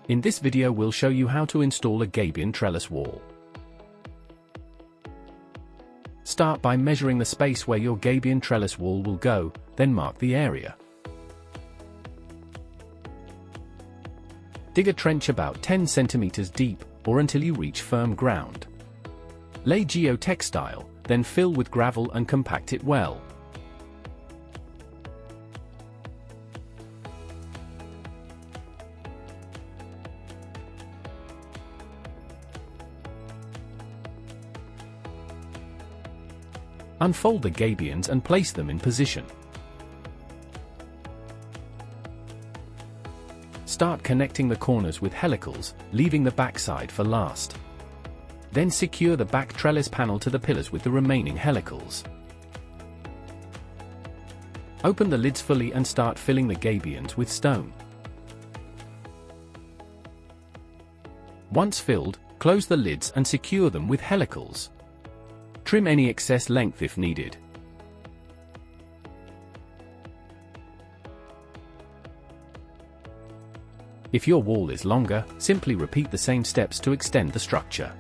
In this video we'll show you how to install a Gabion Trellis wall. Start by measuring the space where your Gabion Trellis wall will go, then mark the area. Dig a trench about 10 cm deep, or until you reach firm ground. Lay geotextile, then fill with gravel and compact it well. Unfold the gabions and place them in position. Start connecting the corners with helicals, leaving the backside for last. Then secure the back trellis panel to the pillars with the remaining helicals. Open the lids fully and start filling the gabions with stone. Once filled, close the lids and secure them with helicals. Trim any excess length if needed. If your wall is longer, simply repeat the same steps to extend the structure.